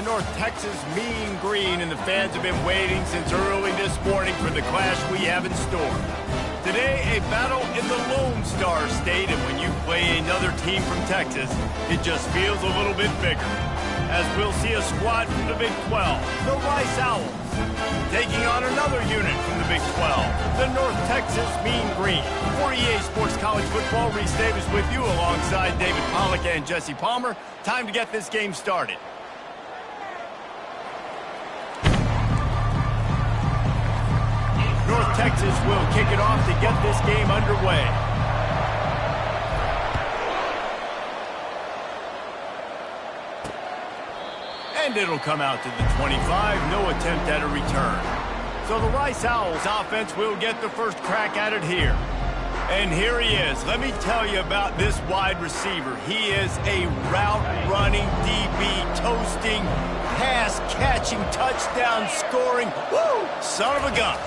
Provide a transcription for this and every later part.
North Texas Mean Green, and the fans have been waiting since early this morning for the clash we have in store. Today, a battle in the Lone Star State, and when you play another team from Texas, it just feels a little bit bigger. As we'll see a squad from the Big 12, the Rice Owls, taking on another unit from the Big 12, the North Texas Mean Green. For EA Sports College Football, Reese Davis with you alongside David Pollack and Jesse Palmer. Time to get this game started. North Texas will kick it off to get this game underway. And it'll come out to the 25, no attempt at a return. So the Rice Owls offense will get the first crack at it here. And here he is. Let me tell you about this wide receiver. He is a route-running DB, toasting, pass-catching, touchdown-scoring, woo, son of a gun.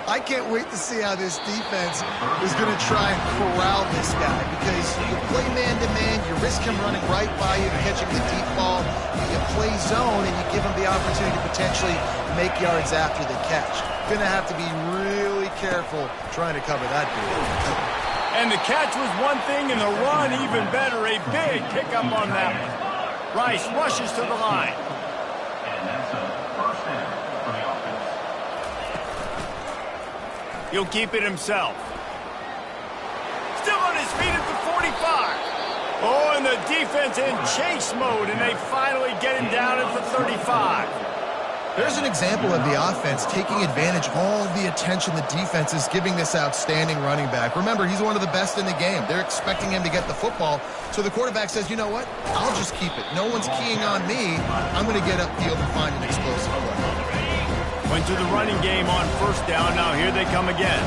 I can't wait to see how this defense is going to try and corral this guy, because you play man-to-man, you risk him running right by you, catching the deep ball. You play zone, and you give him the opportunity to potentially make yards after the catch. Going to have to be really careful trying to cover that dude. And the catch was one thing, and the run even better. A big pickup on that one. Rice rushes to the line. And that's a first down for the offense. He'll keep it himself. Still on his feet at the 45. Oh, and the defense in chase mode, and they finally get him down at the 35. There's an example of the offense taking advantage of all the attention the defense is giving this outstanding running back. Remember, he's one of the best in the game. They're expecting him to get the football, so the quarterback says, you know what, I'll just keep it. No one's keying on me. I'm going to get upfield and find an explosive play. Went to the running game on first down. Now here they come again.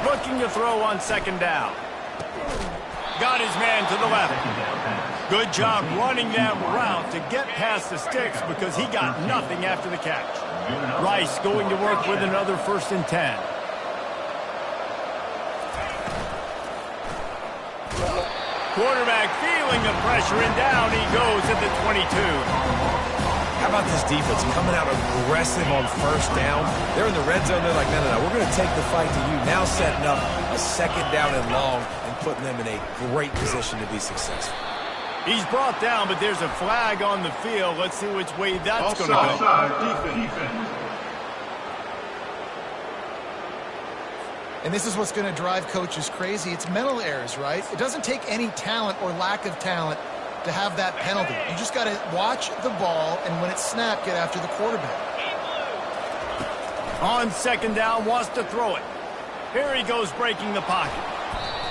Looking to throw on second down. Got his man to the left. Good job running that route to get past the sticks, because he got nothing after the catch. Rice going to work with another 1st and 10. Quarterback feeling the pressure, and down he goes at the 22. How about this defense coming out aggressive on first down? They're in the red zone. They're like, no, we're going to take the fight to you. Now setting up a second down and long and putting them in a great position to be successful. He's brought down, but there's a flag on the field. Let's see which way that's going to go. Offside, defense. And this is what's going to drive coaches crazy. It's mental errors, right? It doesn't take any talent or lack of talent to have that penalty. You just got to watch the ball, and when it's snapped, get after the quarterback. On second down, wants to throw it. Here he goes, breaking the pocket.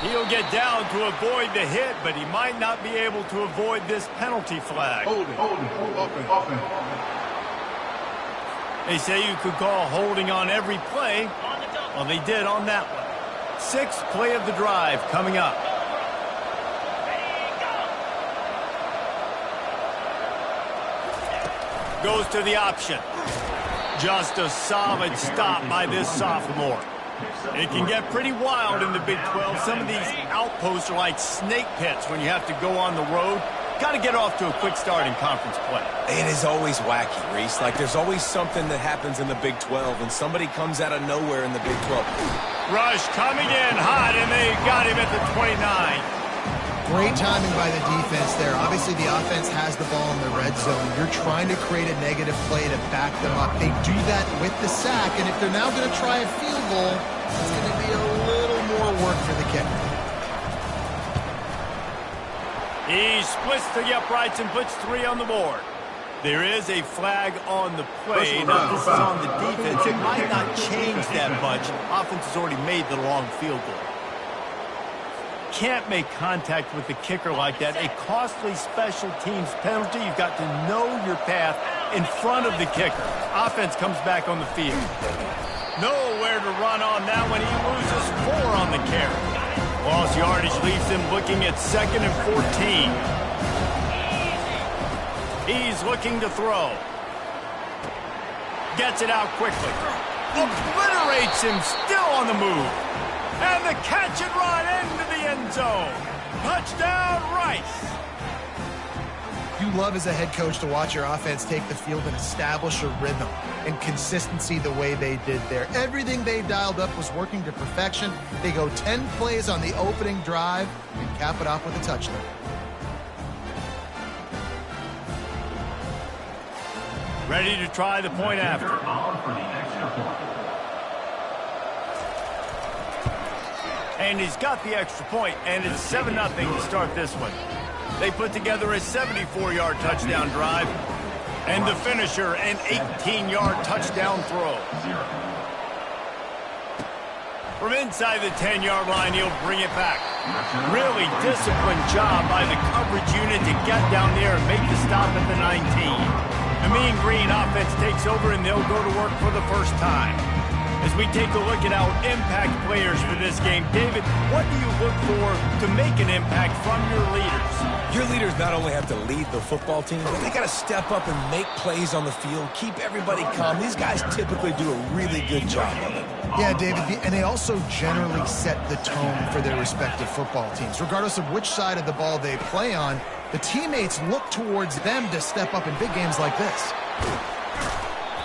He'll get down to avoid the hit, but he might not be able to avoid this penalty flag. Holding, offense. They say you could call holding on every play. Well, they did on that one. 6th play of the drive coming up. Goes to the option. Just a solid stop by this sophomore. It can get pretty wild in the Big 12. Some of these outposts are like snake pits when you have to go on the road. Got to get off to a quick start in conference play. It is always wacky, Reese. Like, there's always something that happens in the Big 12, and somebody comes out of nowhere in the Big 12. Rush coming in hot, and they got him at the 29. Great timing by the defense there. Obviously, the offense has the ball in the red zone. You're trying to create a negative play to back them up. They do that with the sack, and if they're now going to try a field goal, it's going to be a little more work for the kicker. He splits the uprights and puts 3 on the board. There is a flag on the play. Now, this is on the defense. It might not change that much. Offense has already made the long field goal. Can't make contact with the kicker like that. A costly special teams penalty. You've got to know your path in front of the kicker. Offense comes back on the field. Nowhere to run on that one. He loses 4 on the carry. Lost yardage leaves him looking at 2nd and 14. He's looking to throw. Gets it out quickly. Obliterates him, still on the move. And the catch and run into the end zone. Touchdown, Rice. You you love as a head coach to watch your offense take the field and establish a rhythm and consistency the way they did there. Everything they dialed up was working to perfection. They go 10 plays on the opening drive and cap it off with a touchdown. Ready to try the point after. And he's got the extra point, and it's 7-0 to start this one. They put together a 74-yard touchdown drive, and the finisher, an 18-yard touchdown throw. From inside the 10-yard line, he'll bring it back. Really disciplined job by the coverage unit to get down there and make the stop at the 19. The Mean Green offense takes over, and they'll go to work for the first time. As we take a look at our impact players for this game, David, what do you look for to make an impact from your leaders? Your leaders not only have to lead the football team, but they got to step up and make plays on the field, keep everybody calm. These guys typically do a really good job of it. Yeah, David, and they also generally set the tone for their respective football teams. Regardless of which side of the ball they play on, the teammates look towards them to step up in big games like this.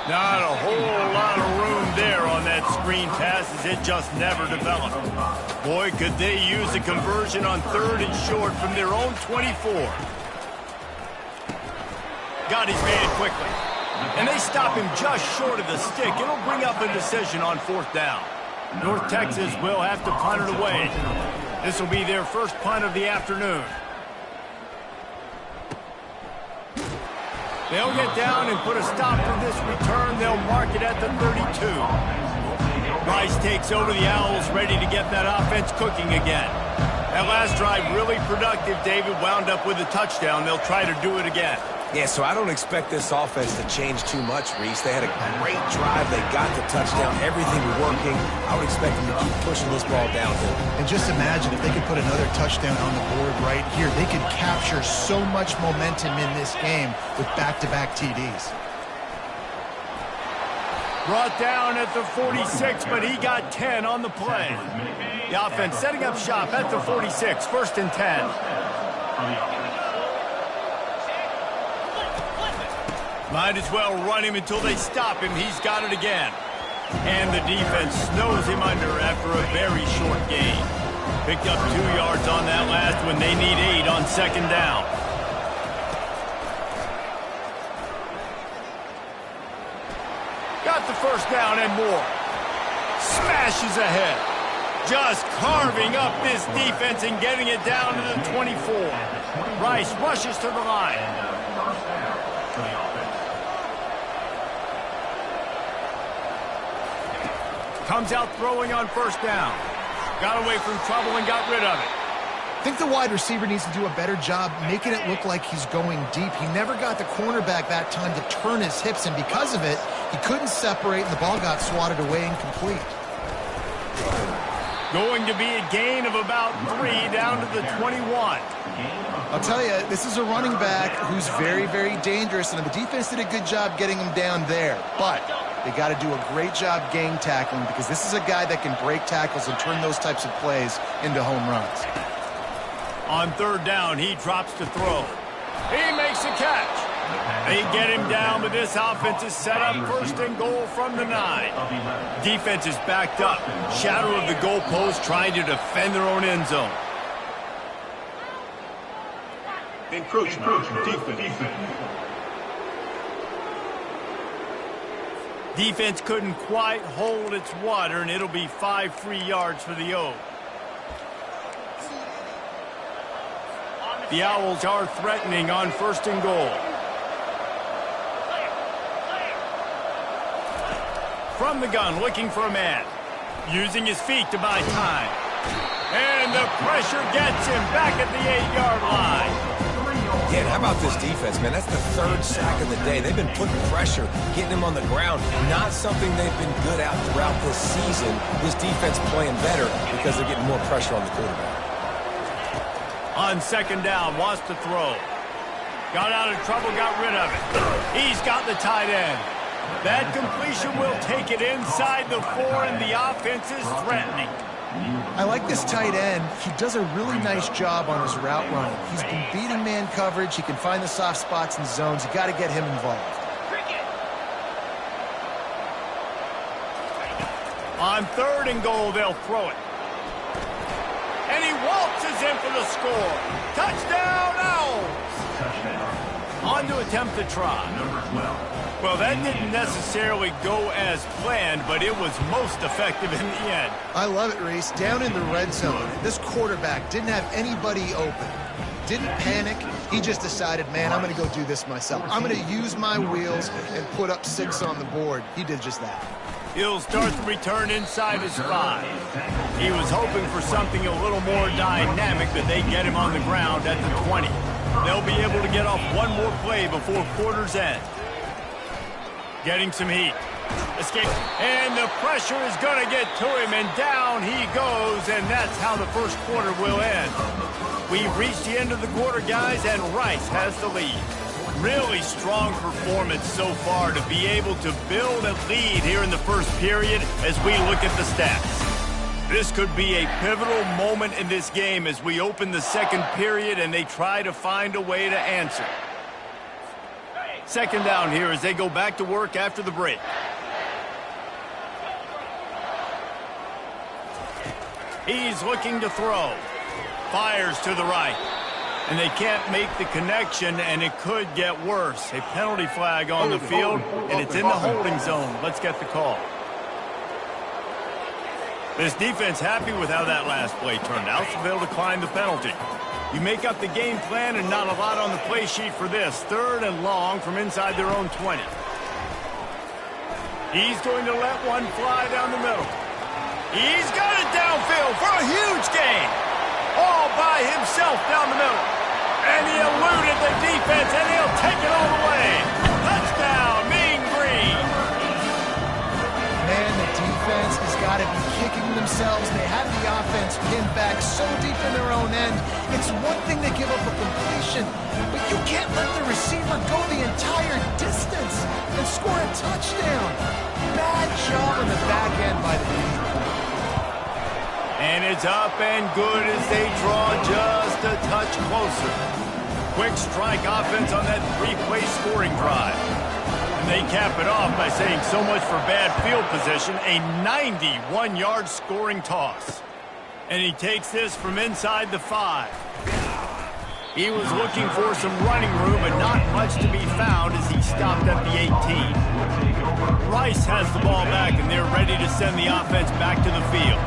Not a whole lot of room there on that screen pass as it just never developed. Boy, could they use a conversion on 3rd and short from their own 24. Got his man quickly. And they stop him just short of the stick. It'll bring up a decision on 4th down. North Texas will have to punt it away. This will be their first punt of the afternoon. They'll get down and put a stop to this return. They'll mark it at the 32. Rice takes over the Owls, ready to get that offense cooking again. That last drive really productive. David wound up with a touchdown. They'll try to do it again. Yeah, so I don't expect this offense to change too much, Reese. They had a great drive. They got the touchdown. Everything working. I would expect them to keep pushing this ball downhill. And just imagine if they could put another touchdown on the board right here. They could capture so much momentum in this game with back-to-back TDs. Brought down at the 46, but he got 10 on the play. The offense setting up shop at the 46, 1st and 10. Might as well run him until they stop him. He's got it again. And the defense snows him under after a very short gain. Picked up 2 yards on that last one. They need 8 on 2nd down. Got the 1st down and more. Smashes ahead. Just carving up this defense and getting it down to the 24. Rice rushes to the line. Comes out throwing on 1st down. Got away from trouble and got rid of it. I think the wide receiver needs to do a better job making it look like he's going deep. He never got the cornerback that time to turn his hips, and because of it, he couldn't separate, and the ball got swatted away incomplete. Going to be a gain of about 3 down to the 21. I'll tell you, this is a running back who's very, very dangerous, and the defense did a good job getting him down there. But they got to do a great job game tackling because this is a guy that can break tackles and turn those types of plays into home runs. On 3rd down, he drops to throw. He makes a catch. They get him down, but this offense is set up 1st and goal from the 9. Defense is backed up. Shadow of the goalpost trying to defend their own end zone. Encroachment defense. Defense couldn't quite hold its water, and it'll be 5 free yards for the O. The Owls are threatening on 1st and goal. From the gun, looking for a man. Using his feet to buy time. And the pressure gets him back at the 8-yard line. Yeah, how about this defense, man? That's the 3rd sack of the day. They've been putting pressure, getting him on the ground. Not something they've been good at throughout this season. This defense playing better because they're getting more pressure on the quarterback. On 2nd down, wants to throw. Got out of trouble, got rid of it. He's got the tight end. That completion will take it inside the 4, and the offense is threatening. I like this tight end. He does a really nice job on his route running. He's been beating man coverage. He can find the soft spots and zones. You got to get him involved. On 3rd and goal, they'll throw it. And he waltzes in for the score. Touchdown, Owls! On to attempt the try. Well, that didn't necessarily go as planned, but it was most effective in the end. I love it, Reese. Down in the red zone, this quarterback didn't have anybody open. Didn't panic. He just decided, man, I'm going to go do this myself. I'm going to use my wheels and put up 6 on the board. He did just that. He'll start the return inside his 5. He was hoping for something a little more dynamic, but they get him on the ground at the 20. They'll be able to get off one more play before quarter's end. Getting some heat. Escape. And the pressure is going to get to him, and down he goes, and that's how the first quarter will end. We've reached the end of the quarter, guys, and Rice has the lead. Really strong performance so far to be able to build a lead here in the first period as we look at the stats. This could be a pivotal moment in this game as we open the second period and they try to find a way to answer. Second down here as they go back to work after the break. He's looking to throw. Fires to the right. And they can't make the connection, and it could get worse. A penalty flag on the field, and it's in the holding zone. Let's get the call. This defense happy with how that last play turned out, so they'll decline the penalty. You make up the game plan and not a lot on the play sheet for this. 3rd and long from inside their own 20. He's going to let one fly down the middle. He's got it downfield for a huge gain. All by himself down the middle. And he eluded the defense, and he'll take it all the way. Touchdown, Mean Green. Man, the defense has got to be kicking themselves. They have the offense pinned back so deep in their own end. It's one thing to give up a completion, but you can't let the receiver go the entire distance and score a touchdown. Bad job on the back end by the defense. And it's up and good as they draw just a touch closer. Quick strike offense on that 3-play scoring drive. And they cap it off by saying so much for bad field position, a 91-yard scoring toss. And he takes this from inside the 5. He was looking for some running room, but not much to be found as he stopped at the 18. Rice has the ball back, and they're ready to send the offense back to the field.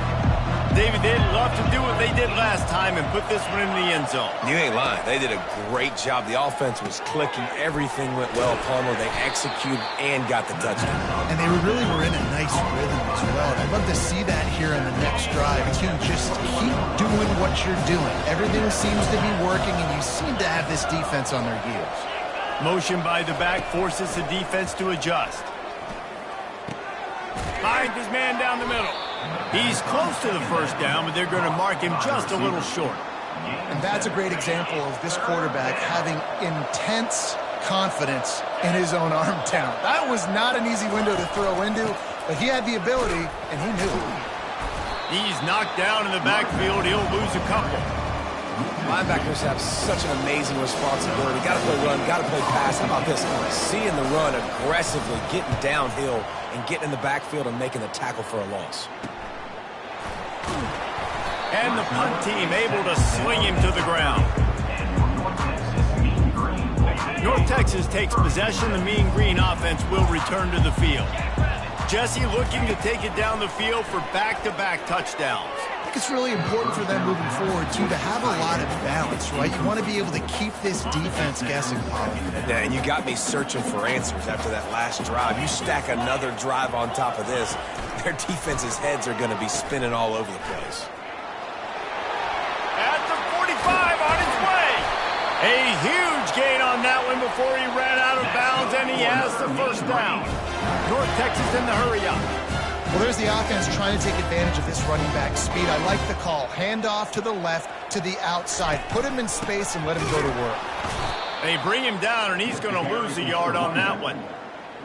David, they'd love to do what they did last time and put this one in the end zone. You ain't lying. They did a great job. The offense was clicking. Everything went well. Palmer, they executed and got the touchdown. And they really were in a nice rhythm as well. I'd love to see that here in the next drive, too. Just keep doing what you're doing. Everything seems to be working, and you seem to have this defense on their heels. Motion by the back forces the defense to adjust. Finds his man down the middle. He's close to the first down, but they're going to mark him just a little short. And that's a great example of this quarterback having intense confidence in his own arm talent. That was not an easy window to throw into, but he had the ability, and he knew it. He's knocked down in the backfield. He'll lose a couple. Linebackers have such an amazing responsibility. Got to play run, got to play pass. How about this? Seeing the run aggressively, getting downhill, and getting in the backfield and making the tackle for a loss. And the punt team able to sling him to the ground. North Texas takes possession. The Mean Green offense will return to the field. Jesse looking to take it down the field for back-to-back touchdowns. I think it's really important for them moving forward, too, to have a lot of balance, right? You want to be able to keep this defense guessing, Paul. Yeah, and you got me searching for answers after that last drive. You stack another drive on top of this, their defense's heads are going to be spinning all over the place. At the 45 on its way. A huge gain on that one before he ran out of bounds, and he has the first down. North Texas in the hurry up. Well, there's the offense trying to take advantage of this running back speed. I like the call. Hand off to the left, to the outside. Put him in space and let him go to work. They bring him down, and he's going to lose a yard on that one.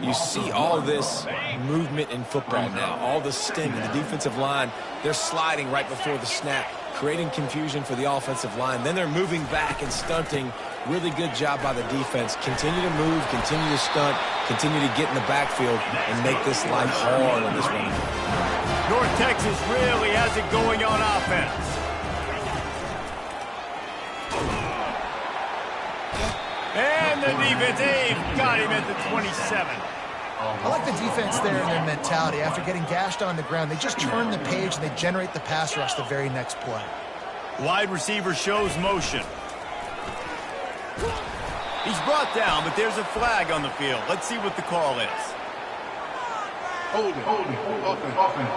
You see all this movement in football now, all the sting. The defensive line, they're sliding right before the snap, creating confusion for the offensive line. Then they're moving back and stunting. Really good job by the defense. Continue to move, continue to stunt, continue to get in the backfield and make this life hard on this running back. North Texas really has it going on offense. And the defense, got him at the 27. I like the defense there and their mentality. After getting gashed on the ground, they just turn the page and they generate the pass rush the very next play. Wide receiver shows motion. He's brought down, but there's a flag on the field. Let's see what the call is. Holding, offense.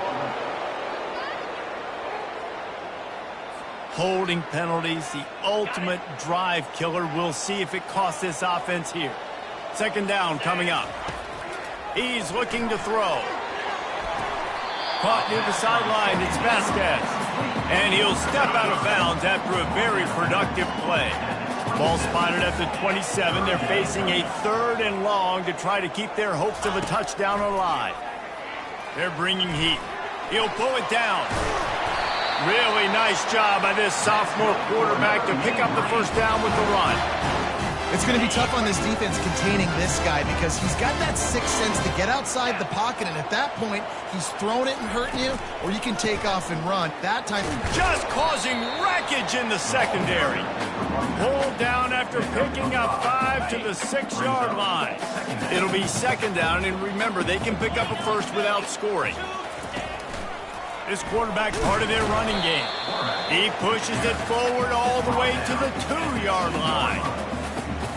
Holding penalties, the ultimate drive killer. We'll see if it costs this offense here. Second down coming up. He's looking to throw. Caught near the sideline, it's Vasquez. And he'll step out of bounds after a very productive play. Ball spotted at the 27. They're facing a 3rd and long to try to keep their hopes of a touchdown alive. They're bringing heat. He'll pull it down. Really nice job by this sophomore quarterback to pick up the first down with the run. It's going to be tough on this defense containing this guy because he's got that sixth sense to get outside the pocket, and at that point, he's throwing it and hurting you, or you can take off and run. That time, just causing wreckage in the secondary. Pulled down after picking up 5 to the 6-yard line. It'll be second down, and remember, they can pick up a first without scoring. This quarterback part of their running game. He pushes it forward all the way to the 2-yard line.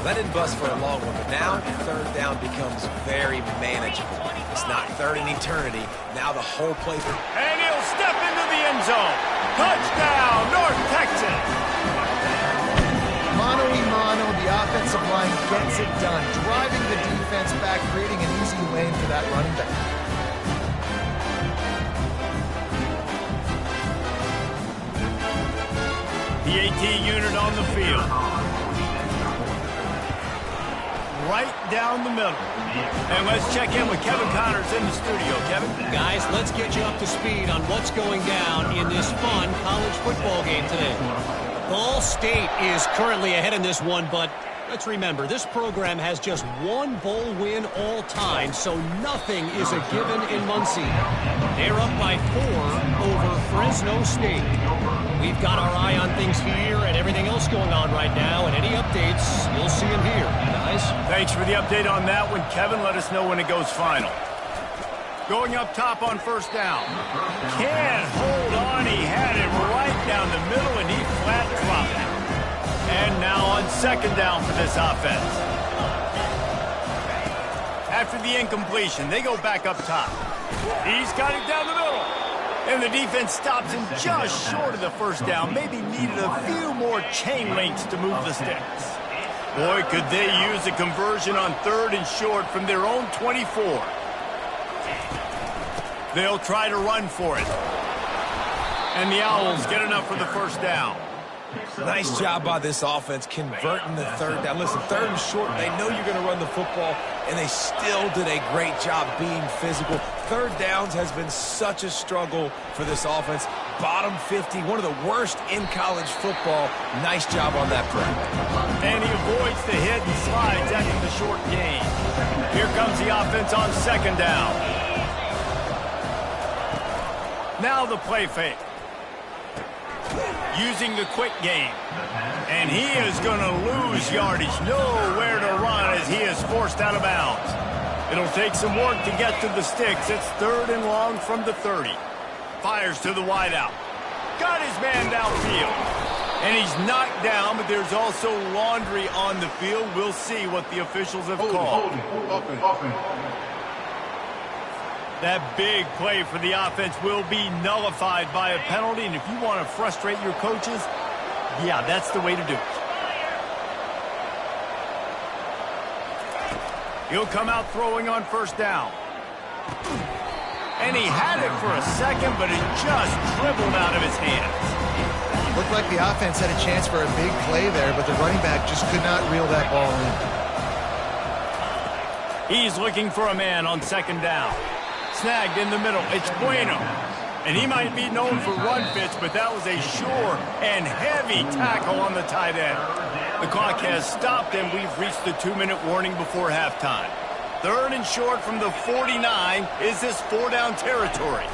That didn't bust for a long one, but now third down becomes very manageable. It's not third in eternity. Now the whole play. And he'll step into the end zone. Touchdown, North Texas. Mano a mano, the offensive line gets it done, driving the defense back, creating an easy lane for that running back. The AT unit on the field. Right down the middle. And let's check in with Kevin Connors in the studio. Kevin? Guys, let's get you up to speed on what's going down in this fun college football game today. Ball State is currently ahead in this one, but let's remember, this program has just one bowl win all time, so nothing is a given in Muncie. They're up by 4 over Fresno State. We've got our eye on things here and everything else going on right now, and any updates, you'll see them here, guys. Thanks for the update on that one, Kevin. Let us know when it goes final. Going up top on first down. Can't hold on. He had it right down the middle, and he flat dropped it. And now on second down for this offense. After the incompletion, they go back up top. He's got it down the middle. And the defense stops him just short of the first down. Maybe needed a few more chain links to move the sticks. Boy, could they use a conversion on 3rd and short from their own 24. They'll try to run for it. And the Owls get enough for the first down. Nice job by this offense converting the third down. Listen, 3rd and short, they know you're going to run the football, and they still did a great job being physical. 3rd downs has been such a struggle for this offense. Bottom 50, one of the worst in college football. Nice job on that play. And he avoids the hit and slides after the short gain. Here comes the offense on second down. Now the play fake. Using the quick game. And he is going to lose yardage. Nowhere to run as he is forced out of bounds. It'll take some work to get to the sticks. It's 3rd and long from the 30. Fires to the wideout. Got his man downfield. And he's knocked down, but there's also laundry on the field. We'll see what the officials have called. That big play for the offense will be nullified by a penalty, and if you want to frustrate your coaches, yeah, that's the way to do it. He'll come out throwing on first down. And he had it for a second, but it just dribbled out of his hands. Looked like the offense had a chance for a big play there, but the running back just could not reel that ball in. He's looking for a man on second down. Snagged in the middle. It's Bueno. And he might be known for run fits, but that was a sure and heavy tackle on the tight end. The clock has stopped, and we've reached the 2-minute warning before halftime. 3rd and short from the 49. Is this 4-down territory?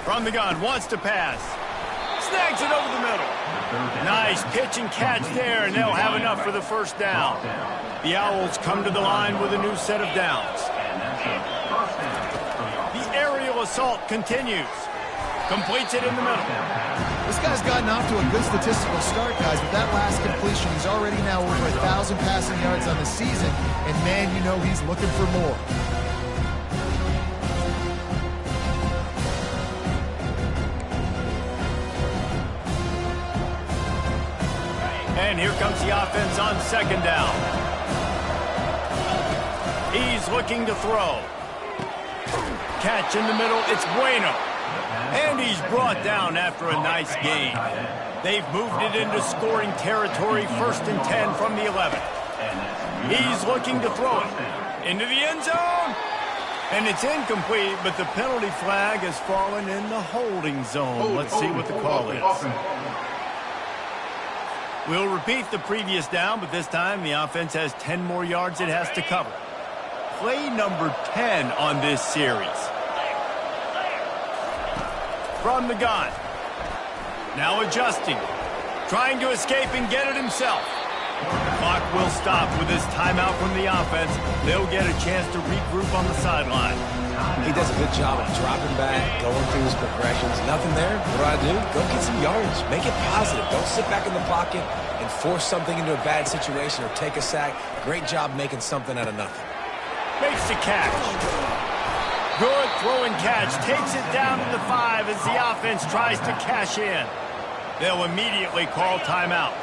From the gun, wants to pass. Snags it over the middle. Nice pitch and catch there, and they'll have enough for the first down. The Owls come to the line with a new set of downs. The aerial assault continues. Completes it in the middle. This guy's gotten off to a good statistical start, guys. With that last completion, he's already now over 1,000 passing yards on the season. And, man, you know he's looking for more. And here comes the offense on second down. He's looking to throw. Catch in the middle, it's Bueno. And he's brought down after a nice gain. They've moved it into scoring territory, 1st and 10 from the 11. He's looking to throw it into the end zone. And it's incomplete, but the penalty flag has fallen in the holding zone. Let's see what the call is. We'll repeat the previous down, but this time the offense has 10 more yards it has to cover. Play number 10 on this series. From the gun. Now adjusting. Trying to escape and get it himself. The clock will stop with this timeout from the offense. They'll get a chance to regroup on the sideline. He does a good job of dropping back, going through his progressions. Nothing there. What do? Go get some yards. Make it positive. Don't sit back in the pocket and force something into a bad situation or take a sack. Great job making something out of nothing. Makes the catch. Good throw and catch. Takes it down to the 5 as the offense tries to cash in. They'll immediately call timeout.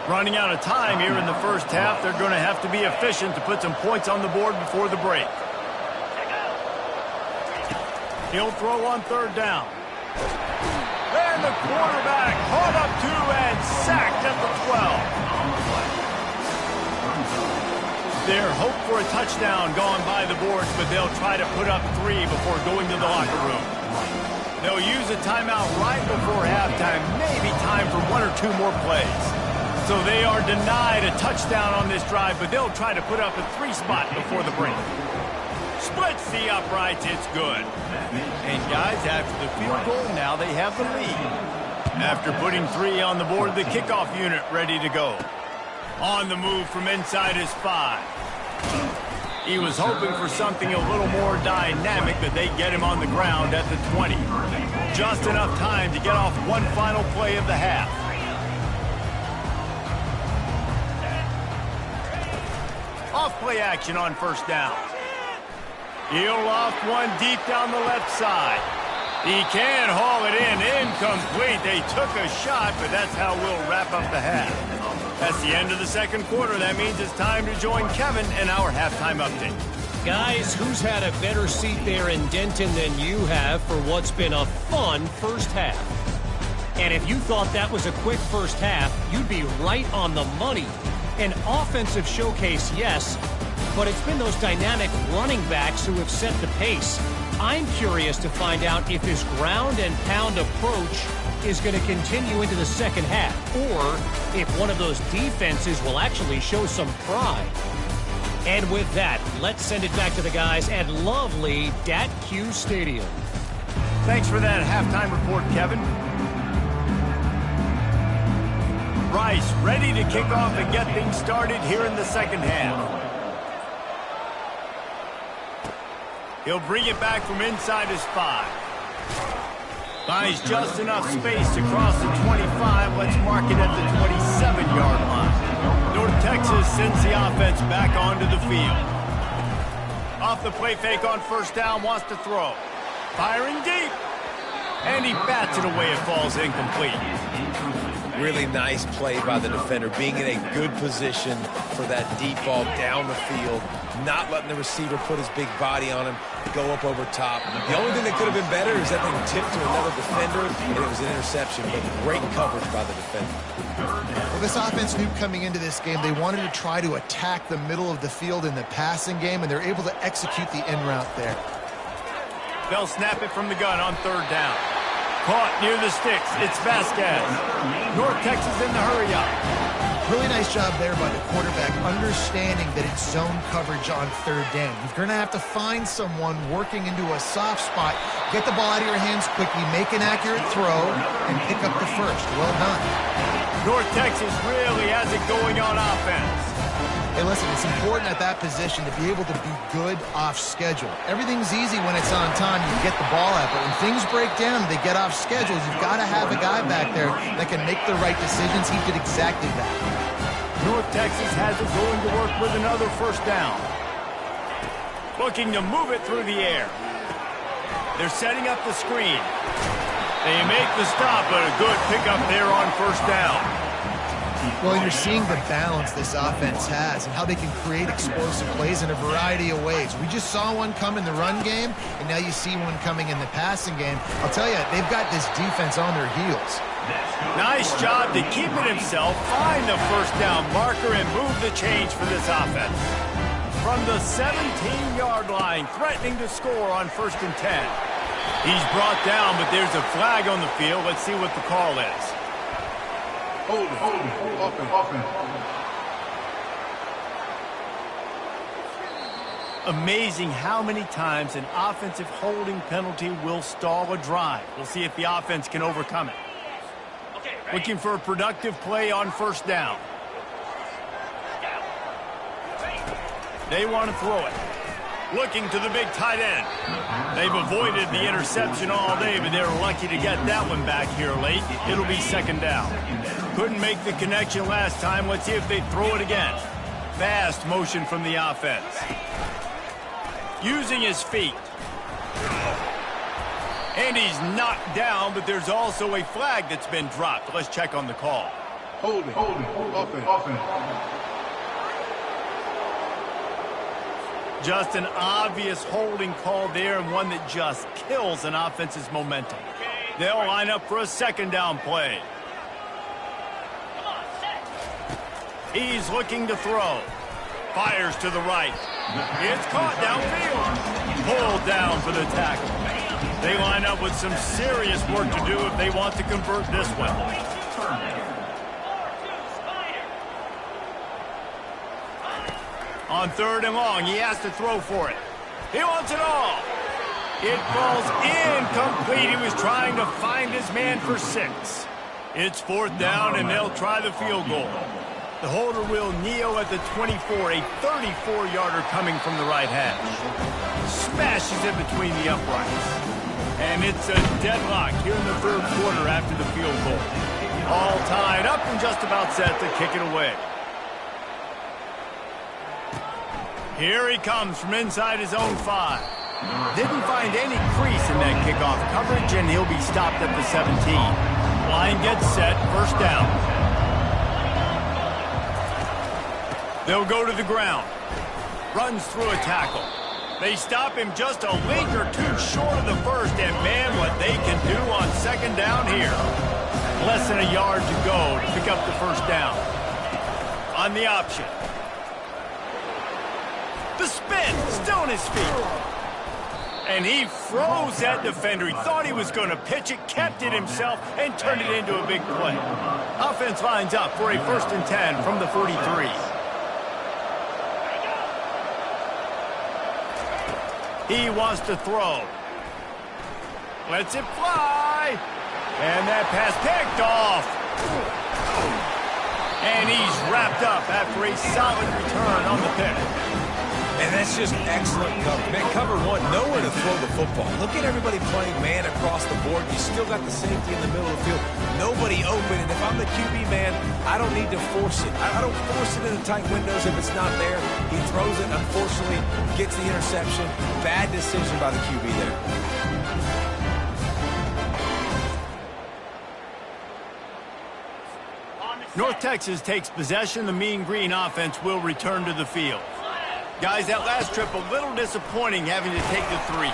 Running out of time here in the first half, they're going to have to be efficient to put some points on the board before the break. He'll throw on 3rd down. And the quarterback hauled up 2 and sacked at the 12. Their hope for a touchdown gone by the boards, but they'll try to put up 3 before going to the locker room. They'll use a timeout right before halftime, maybe time for 1 or 2 more plays. So they are denied a touchdown on this drive, but they'll try to put up a 3 spot before the break. Splits the uprights, it's good. And guys, after the field goal, now they have the lead. After putting 3 on the board, the kickoff unit ready to go. On the move from inside his 5. He was hoping for something a little more dynamic, but they get him on the ground at the 20. Just enough time to get off one final play of the half. Off play action on 1st down. He'll loft one deep down the left side. He can haul it in. Incomplete. They took a shot, but that's how we'll wrap up the half. That's the end of the second quarter. That means it's time to join Kevin in our halftime update. Guys, who's had a better seat there in Denton than you have for what's been a fun first half? And if you thought that was a quick first half, you'd be right on the money. An offensive showcase, yes, but it's been those dynamic running backs who have set the pace. I'm curious to find out if this ground and pound approach is going to continue into the second half, or if one of those defenses will actually show some pride. And with that, let's send it back to the guys at lovely Dat-Q Stadium. Thanks for that halftime report, Kevin. Rice ready to kick off and get things started here in the second half. He'll bring it back from inside his 5. Buys just enough space to cross the 25. Let's mark it at the 27-yard line. North Texas sends the offense back onto the field. Off the play fake on 1st down, wants to throw. Firing deep. And he bats it away. It falls incomplete. Really nice play by the defender, being in a good position for that deep ball down the field, not letting the receiver put his big body on him, go up over top. The only thing that could have been better is that thing tipped to another defender, and it was an interception, but great coverage by the defender. Well, this offense knew coming into this game they wanted to try to attack the middle of the field in the passing game, and they're able to execute the in route there. They'll snap it from the gun on third down. Caught near the sticks. It's Vasquez. North Texas in the hurry-up. Really nice job there by the quarterback, understanding that it's zone coverage on third down. You're going to have to find someone working into a soft spot, get the ball out of your hands quickly, make an accurate throw, and pick up the first. Well done. North Texas really has it going on offense. Hey, listen, it's important at that position to be able to be good off schedule. Everything's easy when it's on time, you get the ball out, but when things break down, they get off schedules, you've got to have a guy back there that can make the right decisions. He did exactly that. North Texas has it going to work with another first down. Looking to move it through the air. They're setting up the screen. They make the stop, but a good pickup there on first down. Well, you're seeing the balance this offense has and how they can create explosive plays in a variety of ways. We just saw one come in the run game, and now you see one coming in the passing game. I'll tell you, they've got this defense on their heels. Nice job to keep it himself, find the first down marker, and move the change for this offense. From the 17-yard line, threatening to score on 1st and 10. He's brought down, but there's a flag on the field. Let's see what the call is. Hold it. Amazing how many times an offensive holding penalty will stall a drive. We'll see if the offense can overcome it. Looking for a productive play on first down. They want to throw it. Looking to the big tight end. They've avoided the interception all day, but they're lucky to get that one back here late. It'll be 2nd down. Couldn't make the connection last time. Let's see if they throw it again. Fast motion from the offense. Using his feet. And he's knocked down, but there's also a flag that's been dropped. Let's check on the call. Hold it. Offense. Just an obvious holding call there, and one that just kills an offense's momentum. They'll line up for a 2nd down play. He's looking to throw. Fires to the right. It's caught downfield. Pulled down for the tackle. They line up with some serious work to do if they want to convert this one. On 3rd and long, he has to throw for it. He wants it all. It falls incomplete. He was trying to find his man for 6. It's 4th down, and they'll try the field goal. The holder will kneel at the 24, a 34-yarder coming from the right hash. Smashes it between the uprights. And it's a deadlock here in the 3rd quarter after the field goal. All tied up and just about set to kick it away. Here he comes from inside his own 5. Didn't find any crease in that kickoff coverage, and he'll be stopped at the 17. Line gets set, 1st down. They'll go to the ground. Runs through a tackle. They stop him just a link or two short of the first, and man, what they can do on 2nd down here. Less than a yard to go to pick up the 1st down. On the option. The spin, still on his feet. And he froze that defender. He thought he was going to pitch it, kept it himself, and turned it into a big play. Offense lines up for a 1st and 10 from the 43. He wants to throw. Lets it fly. And that pass picked off. And he's wrapped up after a solid return on the pick. And that's just excellent cover. Man, cover 1, nowhere to throw the football. Look at everybody playing man across the board. You still got the safety in the middle of the field. Nobody open. And if I'm the QB man, I don't need to force it. I don't force it in the tight windows if it's not there. He throws it, unfortunately, gets the interception. Bad decision by the QB there. North Texas takes possession. The Mean Green offense will return to the field. Guys, that last trip a little disappointing having to take the 3.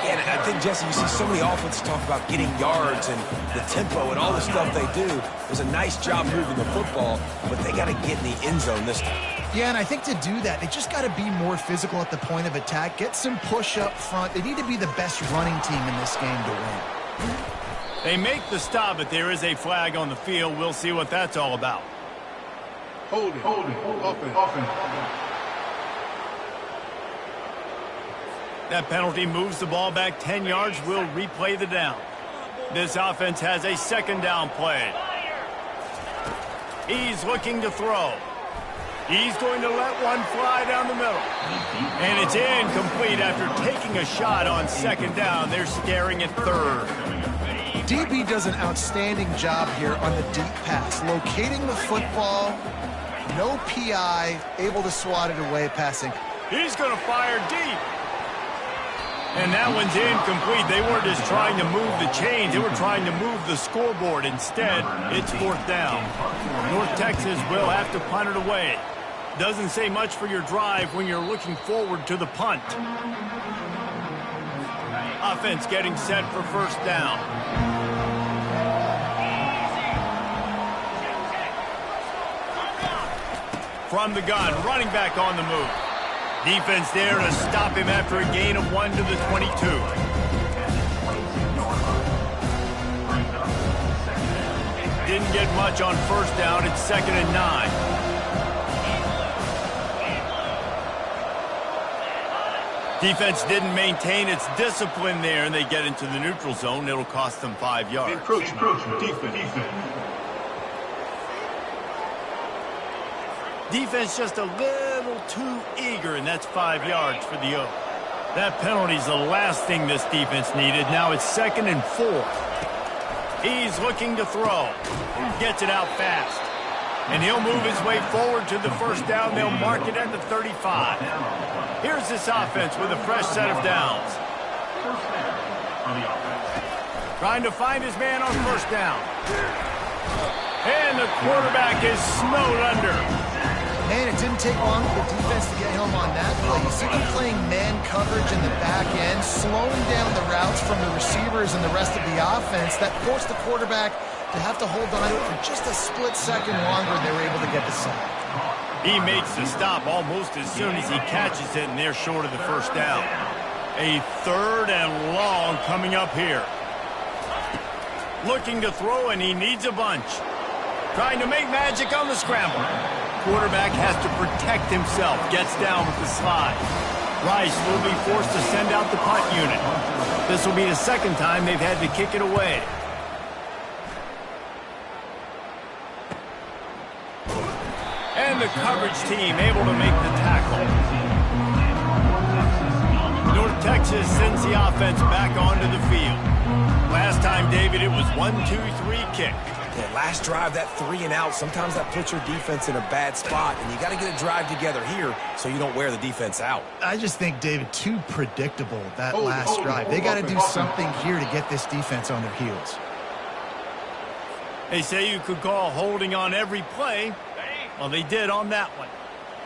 Yeah, and I think, Jesse, you see so many offenses talk about getting yards and the tempo and all the stuff they do. It was a nice job moving the football, but they got to get in the end zone this time. Yeah, and I think to do that, they just got to be more physical at the point of attack, get some push up front. They need to be the best running team in this game to win. They make the stop, but there is a flag on the field. We'll see what that's all about. Hold it. Offense. That penalty moves the ball back 10 yards. We'll replay the down. This offense has a second down play. He's looking to throw. He's going to let one fly down the middle. And it's incomplete after taking a shot on second down. They're staring at third. DB does an outstanding job here on the deep pass, locating the football, no PI, able to swat it away passing. He's going to fire deep. And that one's incomplete. They weren't just trying to move the chains. They were trying to move the scoreboard. Instead, it's fourth down. North Texas will have to punt it away. Doesn't say much for your drive when you're looking forward to the punt. Offense getting set for first down. From the gun, running back on the move. Defense there to stop him after a gain of 1 to the 22. Didn't get much on first down. It's 2nd and 9. Defense didn't maintain its discipline there, and they get into the neutral zone. It'll cost them 5 yards. Encroachment. Defense. Defense just a little too eager, and that's 5 yards for the O. That penalty's the last thing this defense needed. Now it's 2nd and 4. He's looking to throw. Gets it out fast. And he'll move his way forward to the first down. They'll mark it at the 35. Here's this offense with a fresh set of downs. Trying to find his man on first down. And the quarterback is snowed under. Man, it didn't take long for the defense to get home on that play. You see them playing man coverage in the back end, slowing down the routes from the receivers and the rest of the offense. That forced the quarterback to have to hold on to it for just a split second longer, and they were able to get the sack. He makes the stop almost as soon as he catches it, and they're short of the first down. A 3rd and long coming up here. Looking to throw, and he needs a bunch. Trying to make magic on the scramble. Quarterback has to protect himself. Gets down with the slide. Rice will be forced to send out the punt unit. This will be the 2nd time they've had to kick it away. And the coverage team able to make the tackle. North Texas sends the offense back onto the field. Last time, David, it was 1-2-3 kick. Yeah, last drive, that 3 and out, sometimes that puts your defense in a bad spot, and you got to get a drive together here so you don't wear the defense out. I just think, David, too predictable, that last drive. They got to do something here to get this defense on their heels. They say you could call holding on every play. Well, they did on that one.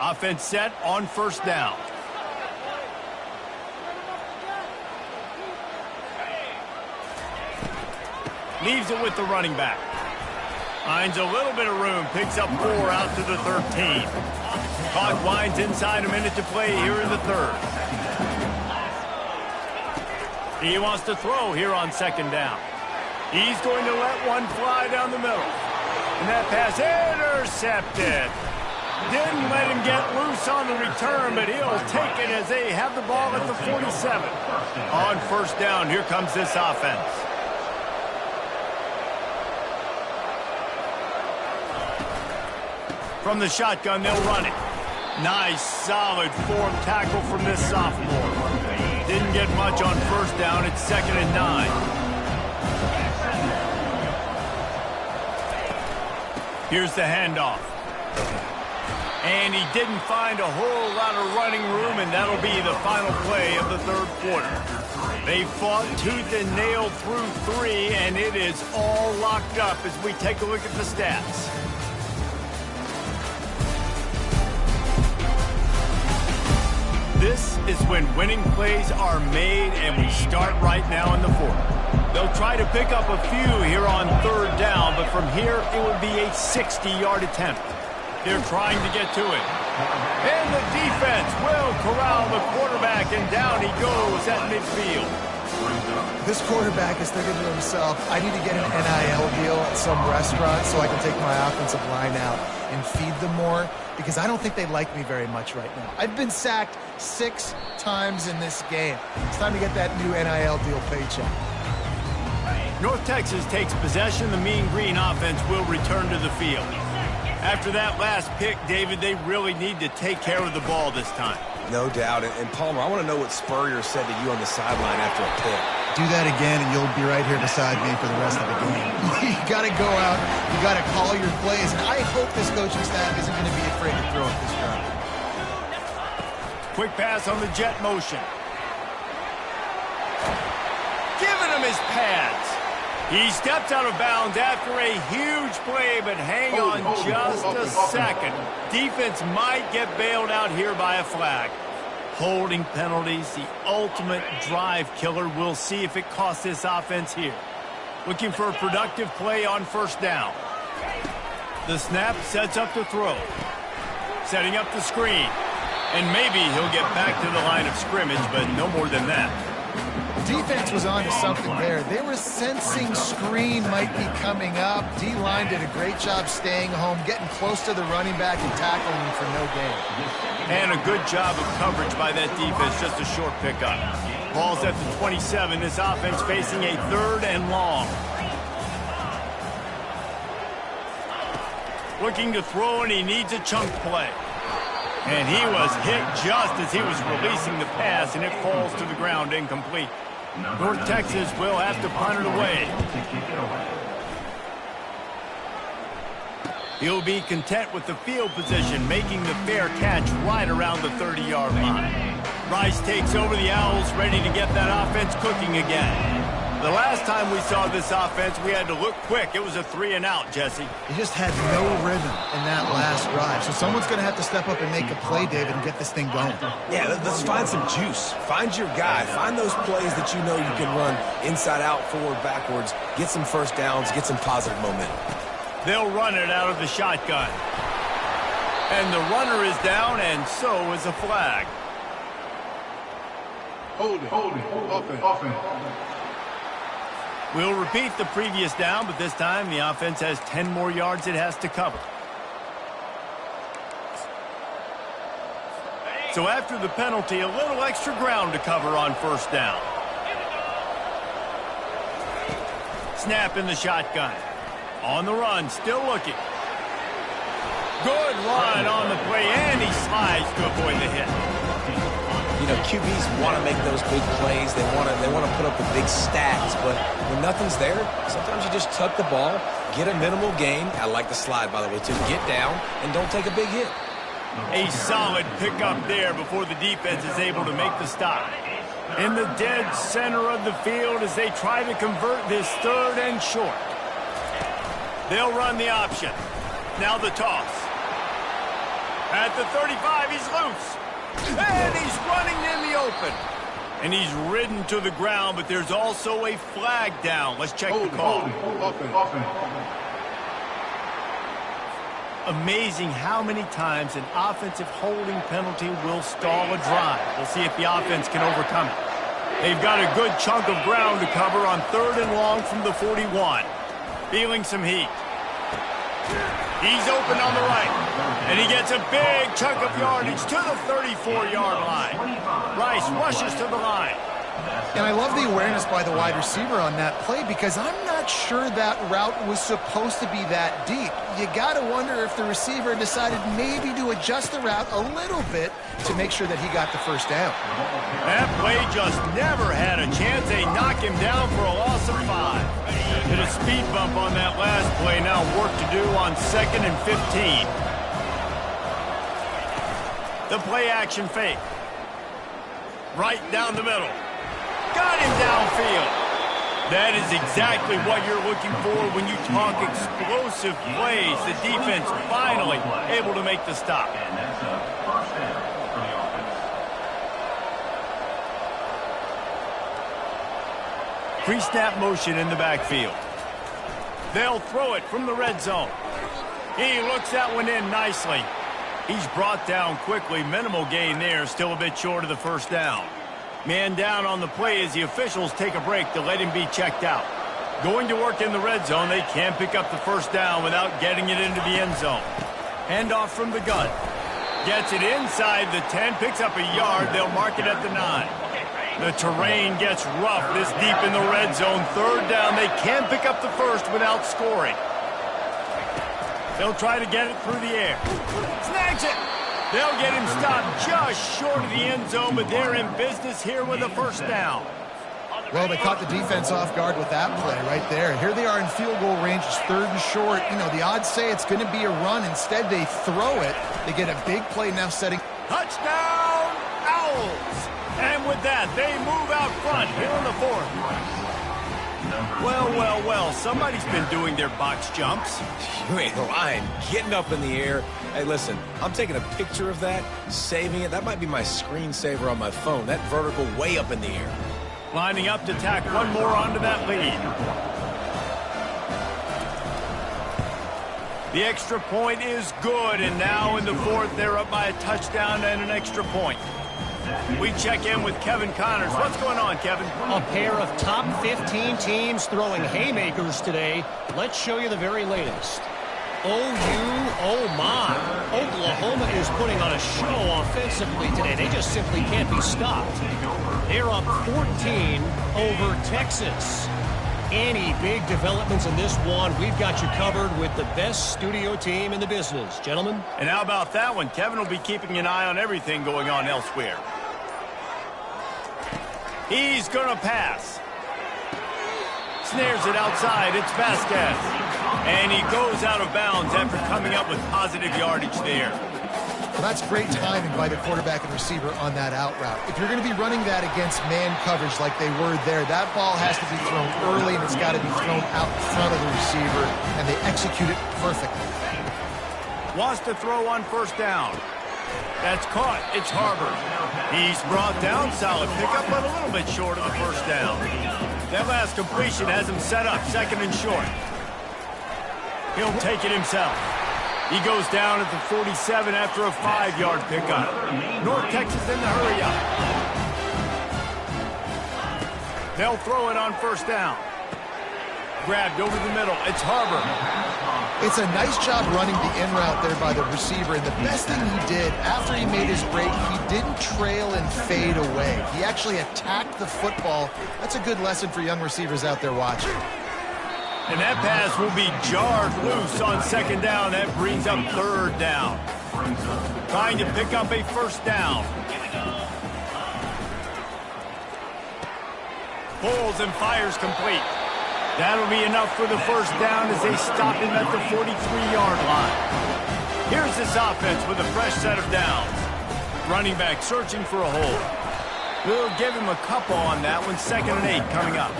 Offense set on first down. Leaves it with the running back. Finds a little bit of room. Picks up 4 out to the 13. Clock winds inside a minute to play here in the 3rd. He wants to throw here on 2nd down. He's going to let one fly down the middle. And that pass intercepted. Didn't let him get loose on the return, but he'll take it as they have the ball at the 47. On first down, here comes this offense. From the shotgun, they'll run it. Nice, solid form tackle from this sophomore. Didn't get much on first down. It's 2nd and 9. Here's the handoff. And he didn't find a whole lot of running room, and that'll be the final play of the 3rd quarter. They fought tooth and nail through 3, and it is all locked up as we take a look at the stats. This is when winning plays are made, and we start right now in the fourth. They'll try to pick up a few here on third down, but from here it would be a 60-yard attempt. They're trying to get to it. And the defense will corral the quarterback, and down he goes at midfield. This quarterback is thinking to himself, I need to get an NIL deal at some restaurant so I can take my offensive line out and feed them more, because I don't think they like me very much right now. I've been sacked 6 times in this game. It's time to get that new NIL deal paycheck. North Texas takes possession. The Mean Green offense will return to the field. After that last pick, David, they really need to take care of the ball this time. No doubt. And Palmer, I want to know what Spurrier said to you on the sideline after a pick. Do that again, and you'll be right here beside me for the rest of the game. You got to go out. You got to call your plays, and I hope this coaching staff isn't going to be afraid to throw it this drive. Quick pass on the jet motion. Giving him his pads. He stepped out of bounds after a huge play, but hang on just a second. Defense might get bailed out here by a flag. Holding penalties, the ultimate drive killer. We'll see if it costs this offense here. Looking for a productive play on first down. The snap sets up the throw. Setting up the screen. And maybe he'll get back to the line of scrimmage, but no more than that. Defense was on to something there. They were sensing screen might be coming up. D-line did a great job staying home, getting close to the running back and tackling him for no gain. And a good job of coverage by that defense, just a short pickup. Ball's at the 27. This offense facing a 3rd and long. Looking to throw, and he needs a chunk play. And he was hit just as he was releasing the pass, and it falls to the ground incomplete. North Texas will have to punt it away. He'll be content with the field position, making the fair catch right around the 30-yard line. Rice takes over the Owls, ready to get that offense cooking again. The last time we saw this offense, we had to look quick. It was a 3-and-out, Jesse. He just had no rhythm in that last drive. So someone's going to have to step up and make a play, David, and get this thing going. Yeah, let's find some juice. Find your guy. Find those plays that you know you can run inside out, forward, backwards. Get some first downs. Get some positive momentum. They'll run it out of the shotgun. And the runner is down, and so is a flag. Hold it. Offense. We'll repeat the previous down, but this time the offense has 10 more yards it has to cover. So after the penalty, a little extra ground to cover on first down. Snap in the shotgun. On the run, still looking. Good run on the play, and he slides to avoid the hit. You know, QBs want to make those big plays. They want to put up the big stats, but when nothing's there, sometimes you just tuck the ball, get a minimal gain. I like the slide, by the way, too. Get down and don't take a big hit. A solid pickup there before the defense is able to make the stop. In the dead center of the field as they try to convert this 3rd and short. They'll run the option. Now the toss. At the 35, he's loose. And he's running in the open. And he's ridden to the ground, but there's also a flag down. Let's check the call. Offense. Amazing how many times an offensive holding penalty will stall a drive. We'll see if the offense can overcome it. They've got a good chunk of ground to cover on 3rd and long from the 41. Feeling some heat. He's open on the right, and he gets a big chunk of yardage to the 34-yard line. Rice rushes to the line. And I love the awareness by the wide receiver on that play, because I'm not sure that route was supposed to be that deep. You got to wonder if the receiver decided maybe to adjust the route a little bit to make sure that he got the first down. That play just never had a chance. They knock him down for a loss of 5. Hit a speed bump on that last play. Now work to do on 2nd and 15. The play action fake. Right down the middle. Got him downfield. That is exactly what you're looking for when you talk explosive plays. The defense finally able to make the stop. And that's a first down for the offense. Pre-snap motion in the backfield. They'll throw it from the red zone. He looks that one in nicely. He's brought down quickly. Minimal gain there. Still a bit short of the first down. Man down on the play as the officials take a break to let him be checked out. Going to work in the red zone. They can't pick up the first down without getting it into the end zone. Handoff from the gun. Gets it inside the 10. Picks up a yard. They'll mark it at the 9. The terrain gets rough this deep in the red zone. Third down. They can't pick up the first without scoring. They'll try to get it through the air. Snags it. They'll get him stopped just short of the end zone, but they're in business here with a first down. Well, they caught the defense off guard with that play right there. Here they are in field goal range. It's 3rd and short. You know, the odds say it's going to be a run. Instead, they throw it. They get a big play now setting. Touchdown, Owls. And with that, they move out front here in the 4th. Well, somebody's been doing their box jumps. You ain't lying. Getting up in the air. Hey, listen, I'm taking a picture of that, saving it. That might be my screensaver on my phone. That vertical way up in the air. Lining up to tack one more onto that lead. The extra point is good, and now in the 4th, they're up by a touchdown and an extra point. We check in with Kevin Connors. What's going on, Kevin? A pair of top 15 teams throwing haymakers today. Let's show you the very latest. oh my. Oklahoma is putting on a show offensively today. They just simply can't be stopped. They're up 14 over Texas. Any big developments in this one, we've got you covered with the best studio team in the business. Gentlemen? And how about that one? Kevin will be keeping an eye on everything going on elsewhere. He's going to pass. Snares it outside. It's Vasquez. And he goes out of bounds after coming up with positive yardage there. Well, that's great timing by the quarterback and receiver on that out route. If you're going to be running that against man coverage like they were there, that ball has to be thrown early and it's got to be thrown out in front of the receiver, and they execute it perfectly. Wants to throw on first down. That's caught. It's Harbor. He's brought down. Solid pickup, but a little bit short of the first down. That last completion has him set up, second and short. He'll take it himself. He goes down at the 47 after a 5-yard pickup. North Texas in the hurry up. They'll throw it on first down. Grabbed over the middle. It's Harbor. It's a nice job running the in route there by the receiver, and the best thing he did after he made his break, he didn't trail and fade away. He actually attacked the football. That's a good lesson for young receivers out there watching. And that pass will be jarred loose on second down. That brings up third down. Trying to pick up a first down. Pulls and fires complete. That'll be enough for the first down as they stop him at the 43-yard line. Here's this offense with a fresh set of downs. Running back searching for a hole. We'll give him a couple on that one. 2nd and 8 coming up.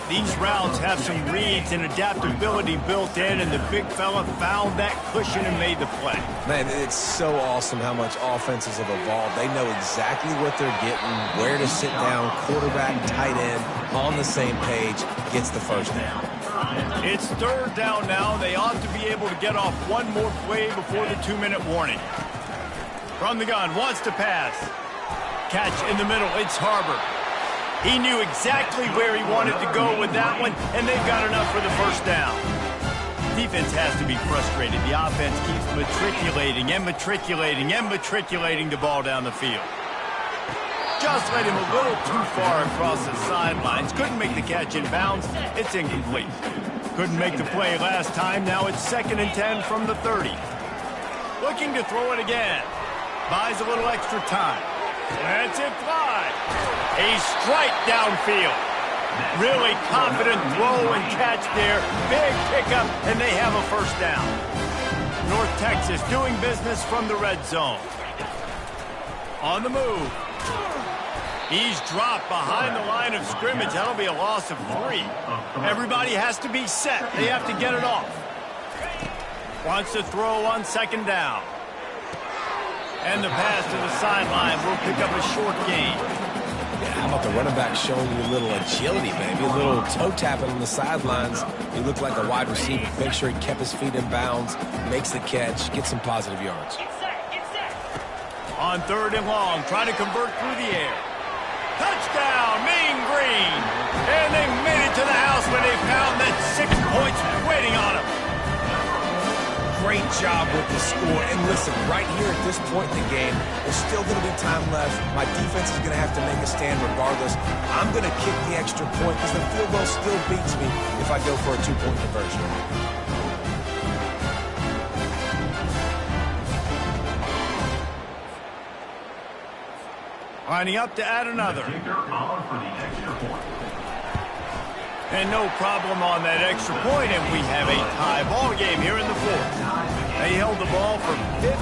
These routes have some reads and adaptability built in, and the big fella found that cushion and made the play. Man, it's so awesome how much offenses have evolved. They know exactly what they're getting, where to sit down, quarterback, tight end, on the same page, gets the first down. It's third down now. They ought to be able to get off one more play before the 2-minute warning. From the gun, wants to pass. Catch in the middle, it's Harbor. He knew exactly where he wanted to go with that one, and they've got enough for the first down. Defense has to be frustrated. The offense keeps matriculating and matriculating and matriculating the ball down the field. Just let him a little too far across the sidelines. Couldn't make the catch in bounds. It's incomplete. Couldn't make the play last time. Now it's 2nd and 10 from the 30. Looking to throw it again. Buys a little extra time. Lets it fly. A strike downfield. Really confident throw and catch there. Big pickup, and they have a first down. North Texas doing business from the red zone. On the move. He's dropped behind the line of scrimmage. That'll be a loss of 3. Everybody has to be set. They have to get it off. Wants to throw on second down. And the pass to the sideline will pick up a short gain. How about the running back showing you a little agility, baby? A little toe tapping on the sidelines. He looked like a wide receiver. Make sure he kept his feet in bounds, makes the catch, gets some positive yards. On 3rd and long, trying to convert through the air. Touchdown, Mean Green. And they made it to the house when they found that 6 points waiting on them. Great job with the score. And listen, right here at this point in the game, there's still going to be time left. My defense is going to have to make a stand regardless. I'm going to kick the extra point because the field goal still beats me if I go for a 2-point conversion. Lining up to add another. And no problem on that extra point, and we have a tie ball game here in the 4th. They held the ball for 15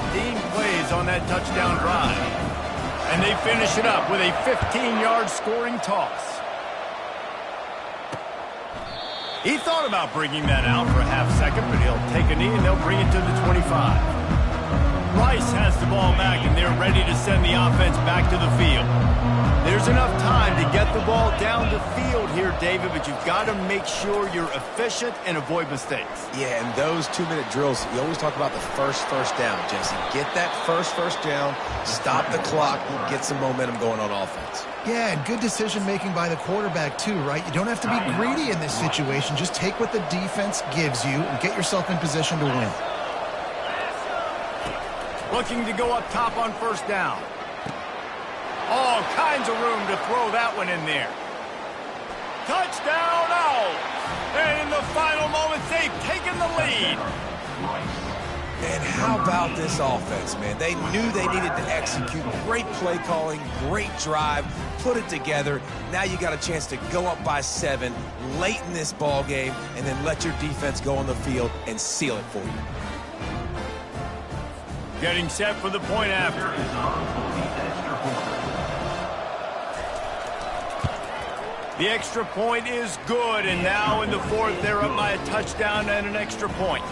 plays on that touchdown drive. And they finish it up with a 15-yard scoring toss. He thought about bringing that out for a half second, but he'll take a knee and they'll bring it to the 25. Rice has the ball back, and they're ready to send the offense back to the field. There's enough time to get the ball down the field here, David, but you've got to make sure you're efficient and avoid mistakes. Yeah, and those 2-minute drills, you always talk about the first down, Jesse. Get that first down, stop the clock, get some momentum going on offense. Yeah, and good decision-making by the quarterback, too, right? You don't have to be greedy in this situation. Just take what the defense gives you and get yourself in position to win. Looking to go up top on 1st down. All kinds of room to throw that one in there. Touchdown out! And in the final moments, they've taken the lead. And how about this offense, man? They knew they needed to execute. Great play calling, great drive, put it together. Now you got a chance to go up by 7 late in this ball game and then let your defense go on the field and seal it for you. Getting set for the point after. The extra point is good, and now in the 4th, they're up by a touchdown and an extra point.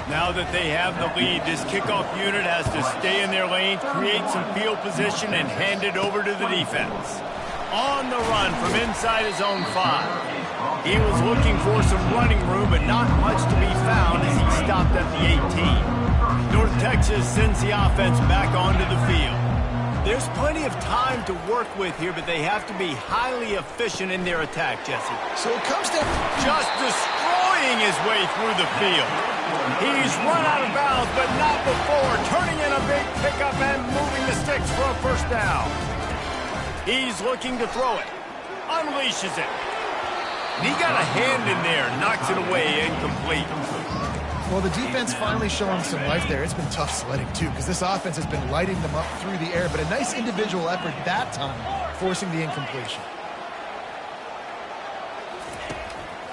Now that they have the lead, this kickoff unit has to stay in their lane, create some field position, and hand it over to the defense. On the run from inside his own 5. He was looking for some running room, but not much to be found as he stopped at the 18. North Texas sends the offense back onto the field. There's plenty of time to work with here, but they have to be highly efficient in their attack, Jesse. So it comes down just destroying his way through the field. He's run out of bounds, but not before, turning in a big pickup and moving the sticks for a 1st down. He's looking to throw it. Unleashes it. And he got a hand in there, knocks it away, incomplete. Well, the defense finally showing some life there. It's been tough sledding, too, because this offense has been lighting them up through the air, but a nice individual effort that time, forcing the incompletion.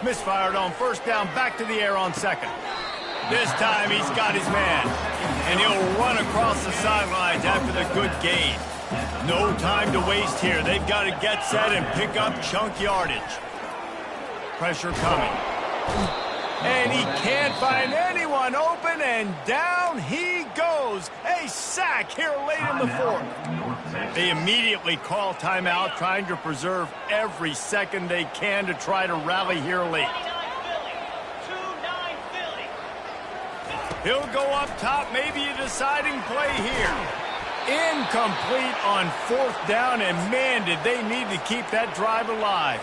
Misfired on 1st down, back to the air on 2nd. This time he's got his man, and he'll run across the sidelines after the good gain. No time to waste here. They've got to get set and pick up chunk yardage. Pressure coming. And he can't find anyone open, and down he goes. A sack here late in the 4th. They immediately call timeout, trying to preserve every second they can to try to rally here late. He'll go up top, maybe a deciding play here. Incomplete on 4th down, and man, did they need to keep that drive alive.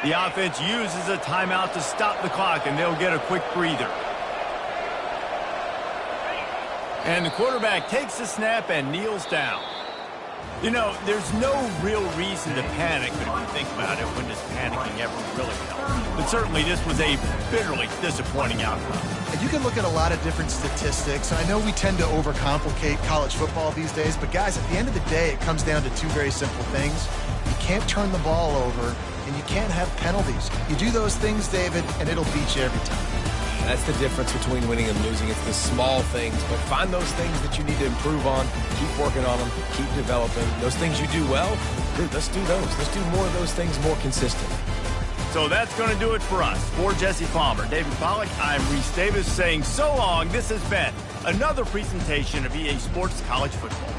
The offense uses a timeout to stop the clock, and they'll get a quick breather. And the quarterback takes the snap and kneels down. You know, there's no real reason to panic, but if you think about it, when does panicking ever really help? But certainly this was a bitterly disappointing outcome. And you can look at a lot of different statistics. I know we tend to overcomplicate college football these days, but guys, at the end of the day, it comes down to 2 very simple things. You can't turn the ball over, and you can't have penalties. You do those things, David, and it'll beat you every time. That's the difference between winning and losing. It's the small things, but find those things that you need to improve on. Keep working on them. Keep developing. Those things you do well, dude, let's do those. Let's do more of those things more consistently. So that's going to do it for us. For Jesse Palmer, David Pollack, I'm Reese Davis saying so long. This has been another presentation of EA Sports College Football.